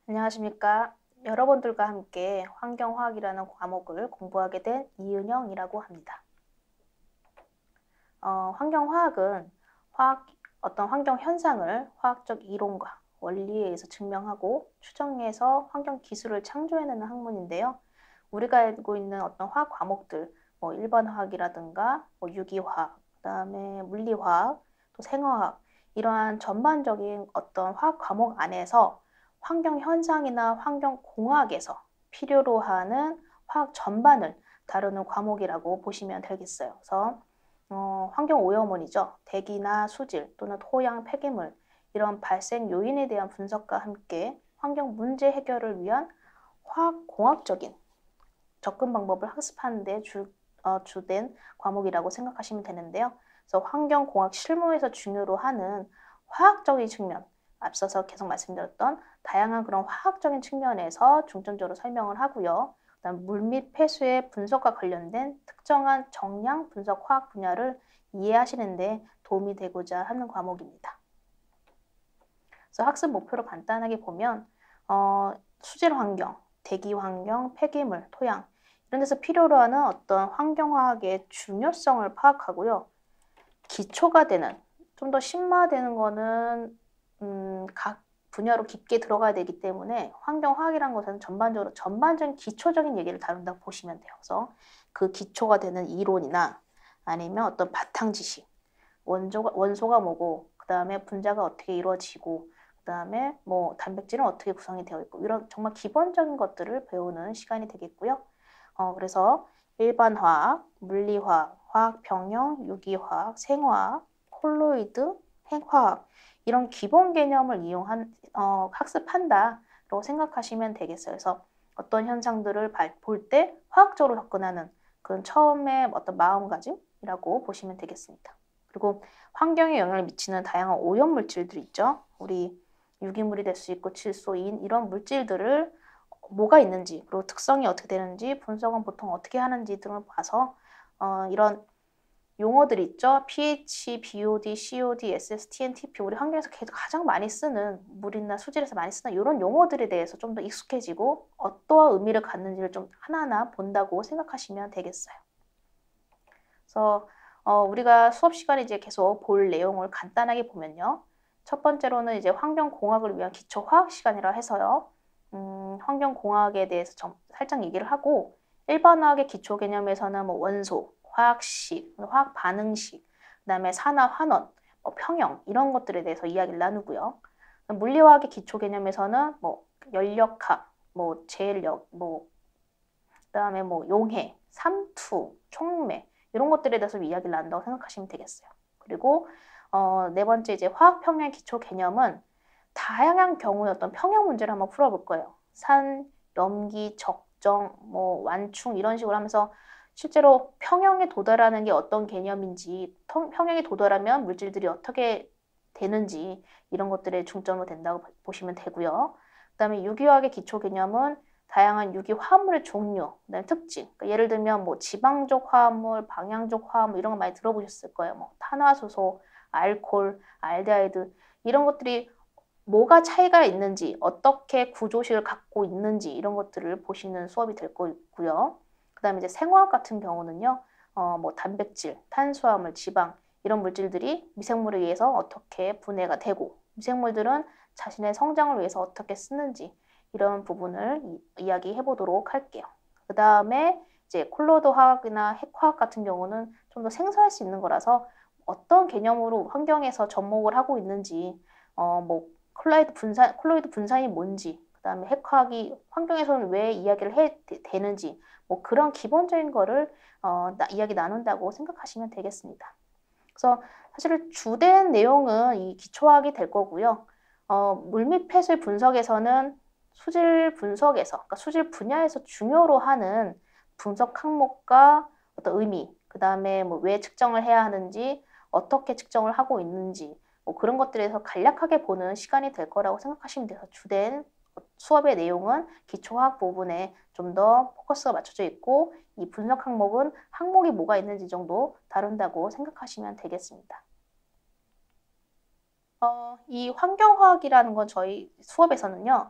안녕하십니까. 여러분들과 함께 환경화학이라는 과목을 공부하게 된 이은영이라고 합니다. 환경화학은 어떤 환경 현상을 화학적 이론과 원리에 의해서 증명하고 추정해서 환경 기술을 창조해내는 학문인데요. 우리가 알고 있는 어떤 화학 과목들, 일반 화학이라든가 유기화학, 그다음에 물리화학, 또 생화학, 이러한 전반적인 어떤 화학 과목 안에서 환경 현상이나 환경 공학에서 필요로 하는 화학 전반을 다루는 과목이라고 보시면 되겠어요. 그래서 환경 오염원이죠. 대기나 수질 또는 토양, 폐기물 이런 발생 요인에 대한 분석과 함께 환경 문제 해결을 위한 화학공학적인 접근 방법을 학습하는 데 주된 과목이라고 생각하시면 되는데요. 그래서 환경공학 실무에서 중요로 하는 화학적인 측면, 앞서서 계속 말씀드렸던 다양한 그런 화학적인 측면에서 중점적으로 설명을 하고요. 그다음 물 및 폐수의 분석과 관련된 특정한 정량 분석 화학 분야를 이해하시는 데 도움이 되고자 하는 과목입니다. 그래서 학습 목표를 간단하게 보면 수질 환경, 대기 환경, 폐기물, 토양 이런 데서 필요로 하는 어떤 환경화학의 중요성을 파악하고요. 기초가 되는, 좀 더 심화되는 거는 각 분야로 깊게 들어가야 되기 때문에 환경화학이라는 것은 전반적인 기초적인 얘기를 다룬다고 보시면 돼요. 그래서 그 기초가 되는 이론이나 아니면 어떤 바탕 지식, 원소가 뭐고, 그 다음에 분자가 어떻게 이루어지고, 그 다음에 단백질은 어떻게 구성이 되어 있고, 이런 정말 기본적인 것들을 배우는 시간이 되겠고요. 그래서 일반화학, 물리화학, 화학평형, 유기화학, 생화학, 콜로이드, 핵화학 이런 기본 개념을 학습한다라고 생각하시면 되겠어요. 그래서 어떤 현상들을 볼 때 화학적으로 접근하는 그런 처음에 어떤 마음가짐이라고 보시면 되겠습니다. 그리고 환경에 영향을 미치는 다양한 오염 물질들이 있죠. 우리 유기물이 될 수 있고 질소, 인 이런 물질들을 뭐가 있는지, 그리고 특성이 어떻게 되는지, 분석은 보통 어떻게 하는지 등을 봐서 이런 용어들이 있죠. pH, BOD, COD, SSTNTP 우리 환경에서 가장 많이 쓰는 물이나 수질에서 많이 쓰는 이런 용어들에 대해서 좀 더 익숙해지고 어떠한 의미를 갖는지를 좀 하나하나 본다고 생각하시면 되겠어요. 그래서 우리가 수업 시간에 이제 계속 볼 내용을 간단하게 보면요. 첫 번째로는 이제 환경공학을 위한 기초 화학 시간이라 해서요. 환경공학에 대해서 살짝 얘기를 하고 일반화학의 기초 개념에서는 원소, 화학식, 화학 반응식, 그다음에 산화 환원, 평형 이런 것들에 대해서 이야기를 나누고요. 물리화학의 기초 개념에서는 연력학, 제력, 그다음에 용해, 삼투, 촉매 이런 것들에 대해서 이야기를 나눈다고 생각하시면 되겠어요. 그리고 네 번째 이제 화학 평형 기초 개념은 다양한 경우의 어떤 평형 문제를 한번 풀어볼 거예요. 산, 염기, 적정, 완충 이런 식으로 하면서 실제로 평형에 도달하는 게 어떤 개념인지, 평형에 도달하면 물질들이 어떻게 되는지 이런 것들에 중점으로 된다고 보시면 되고요. 그다음에 유기화학의 기초 개념은 다양한 유기 화합물의 종류, 그다음에 특징. 그러니까 예를 들면 지방족 화합물, 방향족 화합물 이런 거 많이 들어보셨을 거예요. 탄화수소, 알코올, 알데하이드 이런 것들이 뭐가 차이가 있는지, 어떻게 구조식을 갖고 있는지 이런 것들을 보시는 수업이 될 거고요. 그다음에 이제 생화학 같은 경우는요, 단백질, 탄수화물, 지방 이런 물질들이 미생물에 의해서 어떻게 분해가 되고, 미생물들은 자신의 성장을 위해서 어떻게 쓰는지 이런 부분을 이야기해 보도록 할게요. 그 다음에 이제 콜로이드 화학이나 핵화학 같은 경우는 좀 더 생소할 수 있는 거라서 어떤 개념으로 환경에서 접목을 하고 있는지, 콜로이드 분산이 뭔지, 그 다음에 핵화학이 환경에서는 왜 이야기를 되는지, 그런 기본적인 거를 이야기 나눈다고 생각하시면 되겠습니다. 그래서 사실 주된 내용은 이 기초화학이 될 거고요. 물 및 폐수의 분석에서는 수질 분석에서, 그러니까 수질 분야에서 중요로 하는 분석 항목과 어떤 의미, 그 다음에 왜 측정을 해야 하는지, 어떻게 측정을 하고 있는지, 그런 것들에서 간략하게 보는 시간이 될 거라고 생각하시면 돼서 주된 수업의 내용은 기초화학 부분에 좀 더 포커스가 맞춰져 있고 이 분석 항목은 항목이 뭐가 있는지 정도 다룬다고 생각하시면 되겠습니다. 이 환경화학이라는 건 저희 수업에서는요.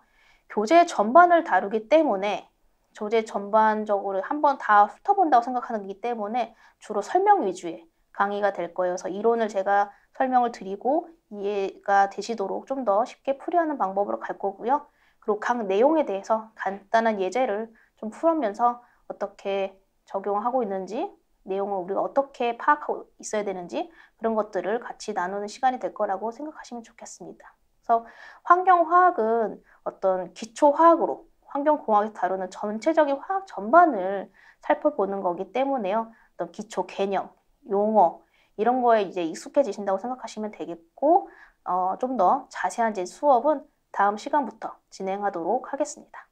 교재 전반을 다루기 때문에 교재 전반적으로 한번 다 훑어본다고 생각하는 거기 때문에 주로 설명 위주의 강의가 될 거예요. 그래서 이론을 제가 설명을 드리고 이해가 되시도록 좀 더 쉽게 풀이하는 방법으로 갈 거고요. 그리고 각 내용에 대해서 간단한 예제를 좀 풀으면서 어떻게 적용하고 있는지, 내용을 우리가 어떻게 파악하고 있어야 되는지 그런 것들을 같이 나누는 시간이 될 거라고 생각하시면 좋겠습니다. 그래서 환경화학은 어떤 기초화학으로 환경공학에서 다루는 전체적인 화학 전반을 살펴보는 거기 때문에요. 어떤 기초 개념, 용어 이런 거에 이제 익숙해지신다고 생각하시면 되겠고 좀 더 자세한 수업은 다음 시간부터 진행하도록 하겠습니다.